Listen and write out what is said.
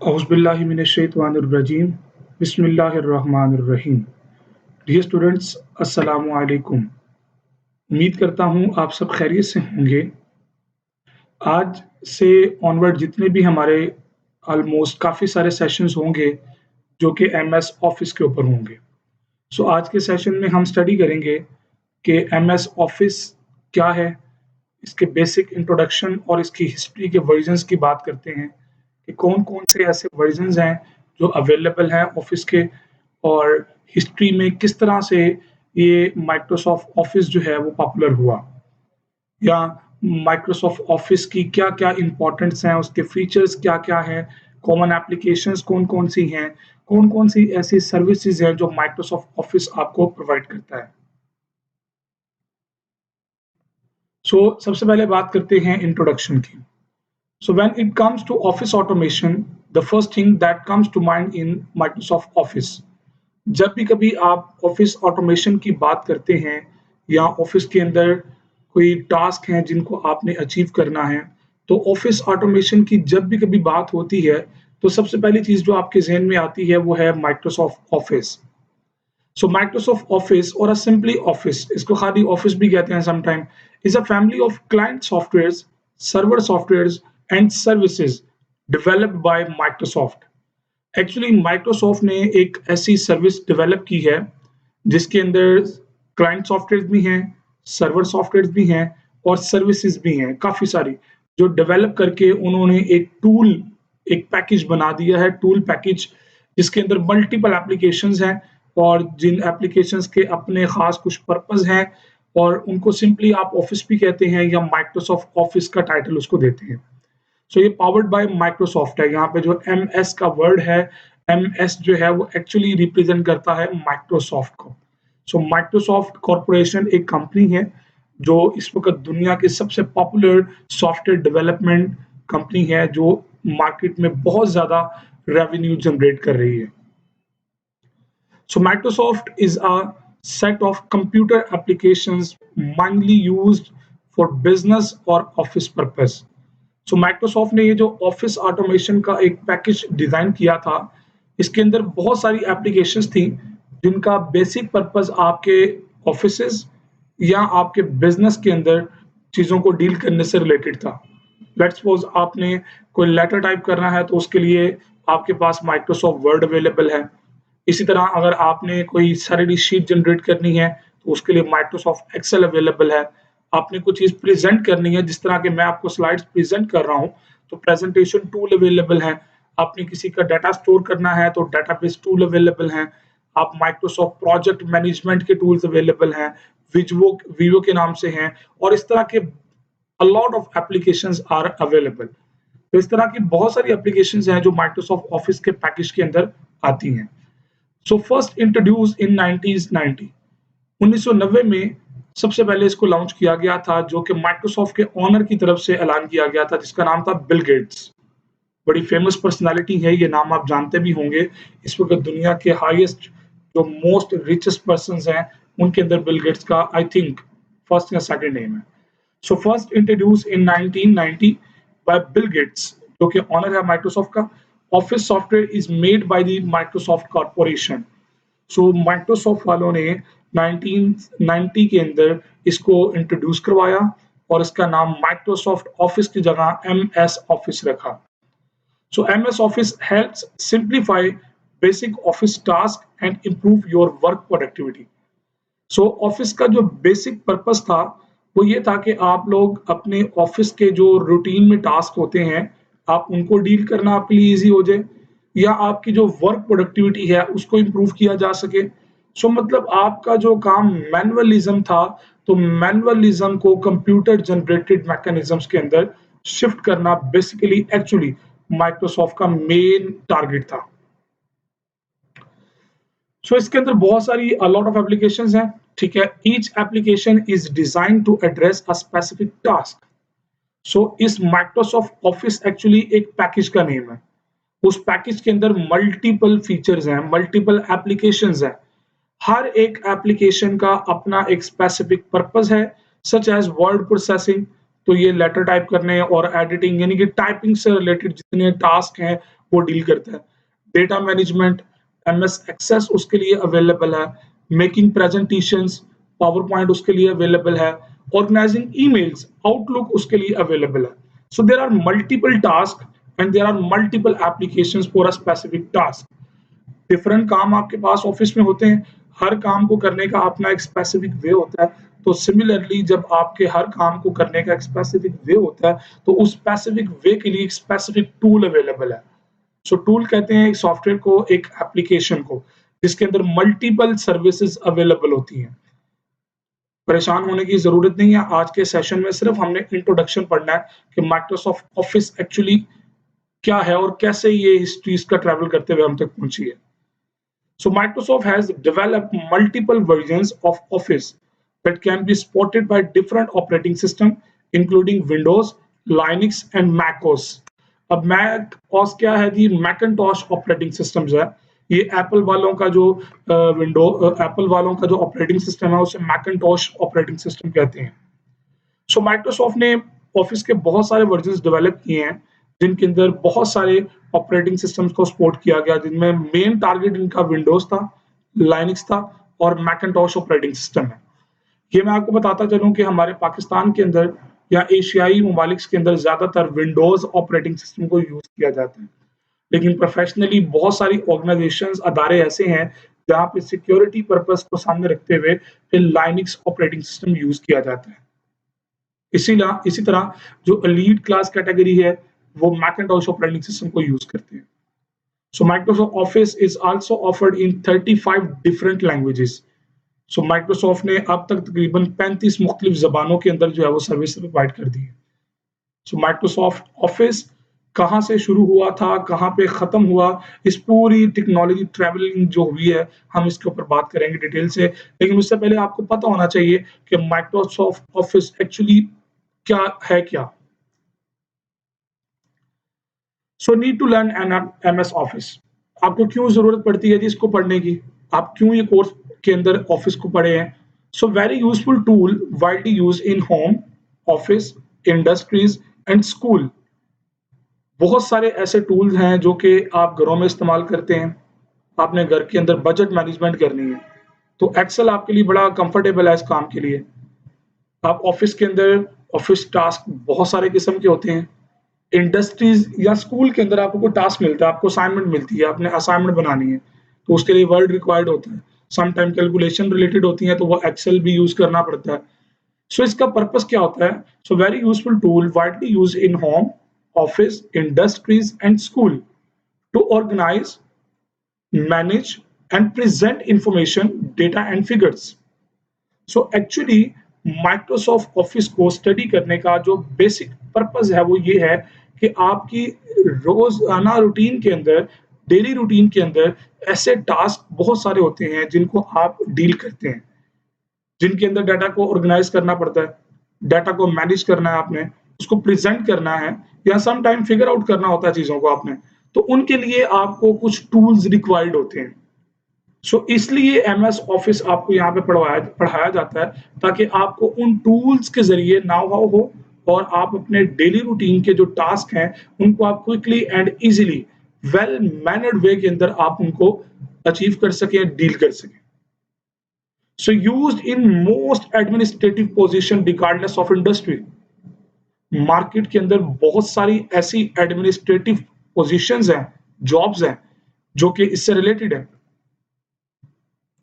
औज़ुबिल्लाहिमिनश्शैतानिर्रजीम बिस्मिल्लाहिर्रहमानिर्रहीम। Dear students, अस्सलामु अलैकुम। उम्मीद करता हूँ आप सब खैरियत से होंगे। आज से ऑनवर्ड जितने भी हमारे ऑलमोस्ट काफ़ी सारे सेशंस होंगे जो कि एमएस ऑफ़िस के ऊपर होंगे। सो आज के सेशन में हम स्टडी करेंगे कि एमएस ऑफ़िस क्या है, इसके बेसिक इंट्रोडक्शन और इसकी हिस्ट्री के वर्जन्स की बात करते हैं कि कौन-कौन से ऐसे वर्जन्स हैं जो अवेलेबल हैं ऑफ़िस के और हिस्ट्री में किस तरह से ये माइक्रोसॉफ्ट ऑफ़िस जो है वो पॉपुलर हुआ या माइक्रोसॉफ्ट ऑफ़िस की क्या-क्या इम्पोर्टेंट्स हैं, उसके फीचर्स क्या-क्या हैं, कॉमन एप्लीकेशंस कौन-कौन सी हैं, कौन-कौन सी ऐसी सर्विसेज़ हैं जो माइक्रोसॉफ्ट ऑफ़िस आपको प्रोवाइड करता है। सो सबसे पहले बात करते हैं इंट्रोडक्शन की। So when it comes to office automation, the first thing that comes to mind in Microsoft Office, जब भी कभी आप ऑफिस ऑटोमेशन की बात करते हैं या ऑफिस के अंदर कोई टास्क हैं जिनको आपने अचीव करना है, तो ऑफिस ऑटोमेशन की जब भी कभी बात होती है, तो सबसे पहली चीज़ जो आपके ज़हन में आती है वो है माइक्रोसॉफ्ट ऑफिस। सो माइक्रोसॉफ्ट ऑफिस और सिंपली ऑफिस, इसको खाली ऑफिस भी कहते हैं sometime, is a family of client softwares, server softwares and services developed by Microsoft. Actually Microsoft ने एक ऐसी सर्विस डेवलप की है जिसके अंदर क्लाइंट सॉफ्टवेयर भी हैं, सर्वर सॉफ्टवेयर भी हैं और सर्विसेज भी हैं काफ़ी सारी, जो डेवलप करके उन्होंने एक टूल, एक पैकेज बना दिया है, टूल पैकेज जिसके अंदर मल्टीपल एप्लीकेशंस हैं और जिन एप्लीकेशंस के अपने खास कुछ पर्पस हैं और उनको सिंपली आप ऑफिस भी कहते हैं या माइक्रोसॉफ्ट ऑफिस का टाइटल उसको देते हैं। सो ये पावर्ड बाय माइक्रोसॉफ्ट है। यहाँ पे जो एमएस का वर्ड है, एमएस जो है वो एक्चुअली रिप्रेजेंट करता है माइक्रोसॉफ्ट को। सो माइक्रोसॉफ्ट कॉरपोरेशन एक कंपनी है जो इस वक्त दुनिया की सबसे पॉपुलर सॉफ्टवेयर डेवलपमेंट कंपनी है, जो मार्केट में बहुत ज्यादा रेवेन्यू जनरेट कर रही है। So Microsoft is a set of computer applications mainly used for business or office purpose. So Microsoft ने ये जो ऑफिस ऑटोमेशन का एक पैकेज डिजाइन किया था, इसके अंदर बहुत सारी एप्लीकेशंस थी जिनका बेसिक पर्पस आपके ऑफिसेज या आपके बिजनेस के अंदर चीज़ों को डील करने से रिलेटेड था। लेट्स सपोज आपने कोई लेटर टाइप करना है तो उसके लिए आपके पास माइक्रोसॉफ्ट वर्ड अवेलेबल है। इसी तरह अगर आपने कोई सैलरी शीट जनरेट करनी है तो उसके लिए माइक्रोसॉफ्ट एक्सेल अवेलेबल है। आपने कुछ चीज़ प्रेजेंट करनी है, जिस तरह के मैं आपको स्लाइड्स प्रेजेंट कर रहा हूँ, तो प्रेजेंटेशन टूल अवेलेबल है। आपने किसी का डाटा स्टोर करना है तो डाटाबेस टूल अवेलेबल हैं। आप माइक्रोसॉफ्ट प्रोजेक्ट मैनेजमेंट के टूल्स अवेलेबल हैं, विजवो वीवो के नाम से हैं और इस तरह के a lot of applications are available. तो इस तरह की बहुत सारी एप्लीकेशंस हैं जो माइक्रोसॉफ्ट ऑफिस के पैकेज के अंदर आती हैं। सो फर्स्ट इंट्रोड्यूस इन 1990, 1990 में सबसे पहले इसको लॉन्च किया गया था, जो कि माइक्रोसॉफ्ट के ओनर की तरफ से ऐलान किया गया था, जिसका नाम था बिल गेट्स। बड़ी फेमस पर्सनालिटी है, ये नाम आप जानते भी होंगे। इस वक्त दुनिया के हाईएस्ट जो मोस्ट रिचेस्ट पर्संस हैं उनके अंदर बिल गेट्स का आई थिंक फर्स्ट या सेकंड नेम है। सो फर्स्ट इंट्रोड्यूस इन 1990 बाय बिल गेट्स, जो कि ऑनर है माइक्रोसॉफ्ट का। Office software is made by the Microsoft corporation. So Microsoft वालों ने 1990 के अंदर इसको इंट्रोड्यूस करवाया और इसका नाम माइक्रोसॉफ्ट ऑफिस की जगह एमएस ऑफिस रखा। So MS office helps simplify basic office task and improve your work productivity. So office का जो बेसिक पर्पस था वो ये था कि आप लोग अपने ऑफिस के जो रूटीन में टास्क होते हैं, आप उनको डील करना आपके लिए इजी हो जाए या आपकी जो वर्क प्रोडक्टिविटी है उसको इम्प्रूव किया जा सके। सो मतलब आपका जो काम मैनुअलिज्म था, तो मैनुअलिज्म को कंप्यूटर जनरेटेड मैकेनिज्म्स के अंदर शिफ्ट करना बेसिकली एक्चुअली माइक्रोसॉफ्ट का मेन टारगेट था। सो इसके अंदर बहुत सारी लॉट ऑफ एप्लीकेशंस हैं, ठीक है। Each application is design to address a specific task. So इस माइक्रोसॉफ्ट ऑफिस एक्चुअली एक पैकेज का नेम है। उस पैकेज के अंदर मल्टीपल फीचर्स हैं, मल्टीपल एप्लीकेशंस हैं। हर एक एप्लीकेशन का अपना एक स्पेसिफिक पर्पस है, सच एज वर्ड प्रोसेसिंग, तो ये लेटर टाइप करने और एडिटिंग यानी कि टाइपिंग से रिलेटेड जितने टास्क हैं वो डील करता है। डेटा मैनेजमेंट, एमएस एक्सेस उसके लिए अवेलेबल है। मेकिंग प्रेजेंटेशंस, पावर पॉइंट उसके लिए अवेलेबल है। ऑर्गेनाइजिंग ईमेल्स, आउटलुक उसके लिए अवेलेबल है। So there are multiple task and there are multiple applications for a specific task. Different काम आपके पास ऑफिस में होते हैं, हर काम को करने का अपना एक स्पेसिफिक वे होता है। तो सिमिलरली जब आपके हर काम को करने का एक स्पेसिफिक वे होता है, तो उस स्पेसिफिक वे के लिए एक स्पेसिफिक टूल अवेलेबल है। सो टूल कहते हैं एक सॉफ्टवेयर को, एक एप्लीकेशन को, जिसके अंदर मल्टीपल सर्विसेज अवेलेबल होती हैं। परेशान होने की जरूरत नहीं है, आज के सेशन में सिर्फ हमने इंट्रोडक्शन पढ़ना है कि माइक्रोसॉफ्ट ऑफिस एक्चुअली क्या है और कैसे ये इस चीज का ट्रैवल करते हुए हम तक पहुंची है। So Microsoft has developed multiple versions of Office that can be supported by different operating systems, including Windows, Linux, and macOS. अब Mac OS क्या है जी? Macintosh ऑपरेटिंग सिस्टम्स है। ये एप्पल वालों का जो एप्पल वालों का जो ऑपरेटिंग सिस्टम है उसे Macintosh ऑपरेटिंग सिस्टम कहते हैं। सो माइक्रोसॉफ्ट ने ऑफिस के बहुत सारे वर्जन डेवलप किए हैं, जिनके अंदर बहुत सारे ऑपरेटिंग सिस्टम्स को सपोर्ट किया गया, जिनमें मेन टारगेट इनका विंडोज था, लाइनक्स था और मैकिन्टॉश ऑपरेटिंग सिस्टम है। ये मैं आपको बताता चलूं कि हमारे पाकिस्तान के अंदर या एशियाई ममालिक के अंदर ज्यादातर विंडोज ऑपरेटिंग सिस्टम को यूज किया जाता है, लेकिन प्रोफेशनली बहुत सारी ऑर्गेनाइजेशंस, अदारे ऐसे हैं जहाँ पे सिक्योरिटी पर्पस को सामने रखते हुए फिर लाइनक्स ऑपरेटिंग सिस्टम यूज किया जाता है। इसी तरह जो एलीट क्लास कैटेगरी है वो मैकिन्टॉश ऑपरेटिंग सिस्टम को यूज करते हैं। सो Microsoft office is also offered in 35 different languages. So Microsoft ने अब तक तकरीबन 35 मुख्तलिफ जबानों के अंदर जो है वो सर्विस प्रोवाइड कर दी है। सो माइक्रोसॉफ्ट ऑफिस कहाँ से शुरू हुआ था, कहाँ पे खत्म हुआ, इस पूरी टेक्नोलॉजी ट्रैवलिंग जो हुई है हम इसके ऊपर बात करेंगे डिटेल से। लेकिन उससे पहले आपको पता होना चाहिए कि माइक्रोसॉफ्ट ऑफिस एक्चुअली क्या है क्या। So need to learn an MS Office. आपको क्यों जरूरत पड़ती है जी इसको पढ़ने की, आप क्यों ये कोर्स के अंदर ऑफिस को पढ़े हैं। सो very useful tool widely use in home, office, industries and school. बहुत सारे ऐसे टूल्स हैं जो कि आप घरों में इस्तेमाल करते हैं, आपने घर के अंदर बजट मैनेजमेंट करनी है तो एक्सेल आपके लिए बड़ा कंफर्टेबल है इस काम के लिए। आप ऑफिस के अंदर ऑफिस टास्क बहुत सारे किस्म के होते हैं। इंडस्ट्रीज या स्कूल के अंदर आपको कोई टास्क मिलता है, आपको असाइनमेंट मिलती है, आपने असाइनमेंट बनानी है तो उसके लिए वर्ड रिक्वायर्ड होता है। सम टाइम कैलकुलेशन रिलेटेड होती है तो वो एक्सेल भी यूज करना पड़ता है। सो इसका पर्पस क्या होता है? So very useful tool widely use in home, office, industries and school to organise, manage and present information, data and figures. So actually Microsoft Office को स्टडी करने का जो बेसिक पर्पस है वो ये है कि आपकी रोजाना रूटीन के अंदर, डेली रूटीन के अंदर ऐसे टास्क बहुत सारे होते हैं जिनको आप डील करते हैं, जिनके अंदर डाटा को ऑर्गेनाइज करना पड़ता है, डाटा को मैनेज करना है आपने, उसको प्रेजेंट करना है या सम टाइम फिगर आउट करना होता है चीजों को आपने, तो उनके लिए आपको कुछ टूल्स रिक्वायर्ड होते हैं। इसलिए एमएस ऑफिस आपको यहाँ पे पढ़ाया जाता है ताकि आपको उन टूल्स के जरिए नाउ हाउ हो और आप अपने डेली रूटीन के जो टास्क हैं उनको आप quickly and easily well mannered way के अंदर आप उनको अचीव कर सकें, डील कर सकें। सो used in most administrative position regardless of industry. Market के अंदर बहुत सारी ऐसी एडमिनिस्ट्रेटिव पोजीशंस हैं, जॉब्स हैं जो कि इससे रिलेटेड है।